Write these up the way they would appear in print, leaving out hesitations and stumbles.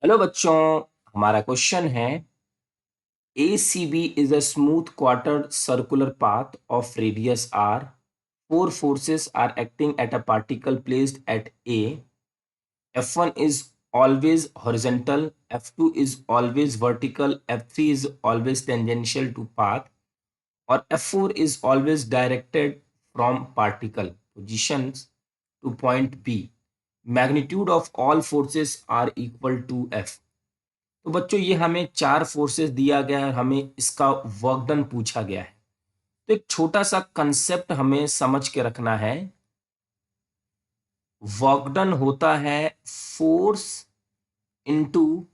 Hello बच्चों, हमारा question है ACB is a smooth quarter circular path of radius r. Four forces are acting at a particle placed at A. F1 is always horizontal, F2 is always vertical, F3 is always tangential to path, or F4 is always directed from particle positions to point B. Magnitude of all forces are equal to F. तो बच्चों ये हमें चार forces दिया गया है, हमें इसका वर्क डन पूछा गया है। तो एक छोटा सा कंसेप्ट हमें समझ के रखना है। वर्क डन होता है force into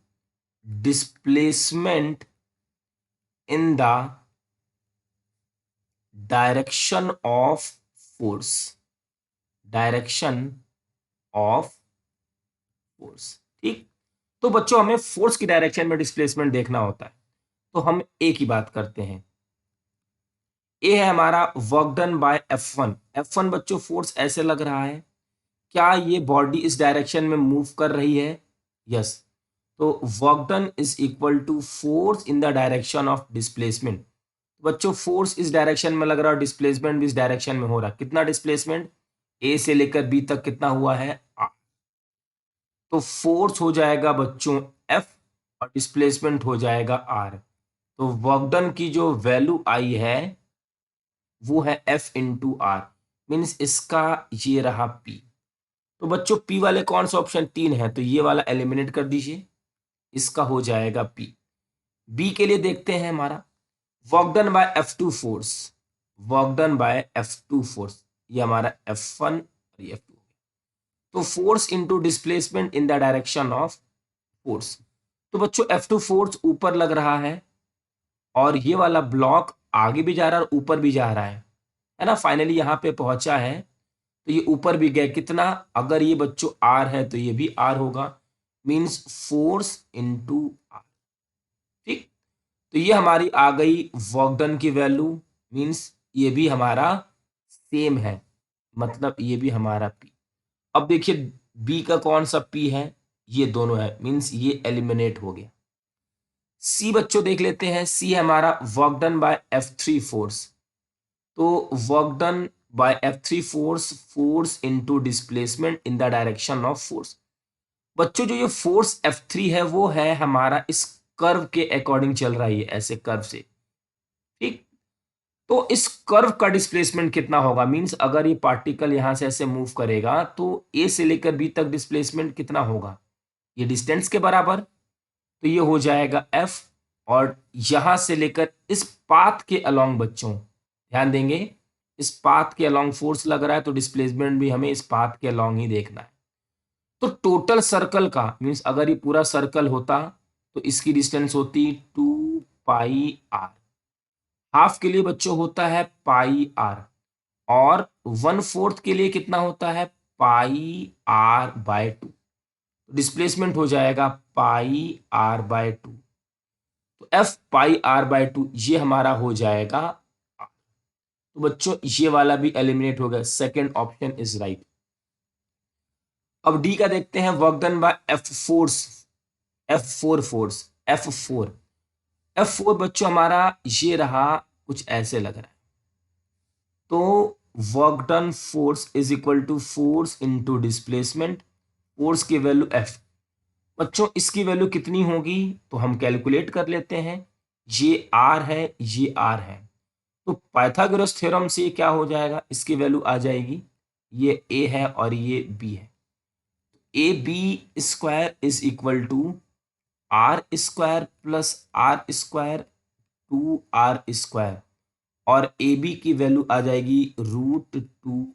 displacement in the direction of force. Direction of force, ठीक। तो बच्चों हमें फोर्स की डायरेक्शन में डिस्प्लेसमेंट देखना होता है, तो हम ए की बात करते हैं। ए है हमारा work done bye F1। F1 बच्चों फोर्स ऐसे लग रहा है, क्या ये बॉडी इस डायरेक्शन में मूव कर रही है? यस। तो work done is equal to force in the direction of displacement. बच्चों फोर्स इस डायरेक्शन में लग रहा है, डिस्प्लेसमेंट भी इस डायरेक्शन में हो रहा है। कितना डिस्प्लेसमेंट? ए से लेकर बी तक कितना हुआ है? आर। तो फोर्स हो जाएगा बच्चों एफ और डिस्प्लेसमेंट हो जाएगा आर। तो वर्क डन की जो वैल्यू आई है वो है एफ इंटू आर, मीन्स इसका ये रहा पी। तो बच्चों पी वाले कौन सा ऑप्शन? तीन है, तो ये वाला एलिमिनेट कर दीजिए, इसका हो जाएगा पी। बी के लिए देखते हैं हमारा work done bye F2 force. Work done bye F2 force, ये हमारा F1 और ये F2। तो force into displacement in the direction of force. तो बच्चों F2 फोर्स ऊपर लग रहा है और ये वाला ब्लॉक आगे भी जा रहा है और ऊपर भी जा रहा है ना। फाइनली यहाँ पे पहुंचा है, तो ये ऊपर भी गया। कितना? अगर ये बच्चों आर है तो ये भी आर होगा, मीन्स फोर्स इनटू आर, ठीक। तो ये हमारी आ गई वर्क डन की वैल्यू, मीन्स ये भी हमारा सेम है, मतलब ये भी हमारा पी। अब देखिए बी का कौन सा पी है? ये दोनों है, मीन्स ये एलिमिनेट हो गया। सी बच्चों देख लेते हैं। सी है हमारा work done by F3 force. तो work done by F3 force, force into displacement in the direction of force. बच्चों जो ये फोर्स F3 है वो है हमारा इस कर्व के अकॉर्डिंग चल रहा है, ऐसे कर्व से, ठीक। तो इस कर्व का डिस्प्लेसमेंट कितना होगा? मींस अगर ये पार्टिकल यहां से ऐसे मूव करेगा तो ए से लेकर बी तक डिस्प्लेसमेंट कितना होगा? ये डिस्टेंस के बराबर, तो ये हो जाएगा एफ। और यहां से लेकर इस पाथ के अलोंग बच्चों ध्यान देंगे, इस पाथ के अलोंग फोर्स लग रहा है, तो डिस्प्लेसमेंट भी हमें इस पाथ के अलोंग ही देखना है। तो टोटल सर्कल का मीन्स अगर ये पूरा सर्कल होता तो इसकी डिस्टेंस होती 2πr। हाफ के लिए बच्चों होता है पाई आर, और 1/4 के लिए कितना होता है? πr/2। डिस्प्लेसमेंट हो जाएगा πr/2। तो एफ πr/2 ये हमारा हो जाएगा R। तो बच्चों ये वाला भी एलिमिनेट हो गया, सेकेंड ऑप्शन इज राइट। अब डी का देखते हैं work done bye F4 force. F4 बच्चों हमारा ये रहा, कुछ ऐसे लग रहा है। तो work done force is equal to force into displacement. Force की वैल्यू F। बच्चों इसकी वैल्यू कितनी होगी? तो हम कैलकुलेट कर लेते हैं। ये R है, ये R है, तो पाइथागोरस थ्योरम से क्या हो जाएगा? इसकी वैल्यू आ जाएगी, ये A है और ये B है। A B square is equal to R square plus R square 2r², और ए बी की वैल्यू आ जाएगी √2।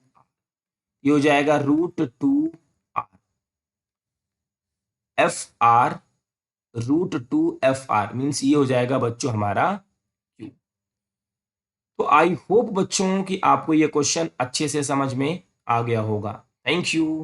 ये हो जाएगा √2r। F R √2 FR means ये हो जाएगा बच्चों हमारा Q। तो आई होप बच्चों कि आपको ये क्वेश्चन अच्छे से समझ में आ गया होगा। Thank you.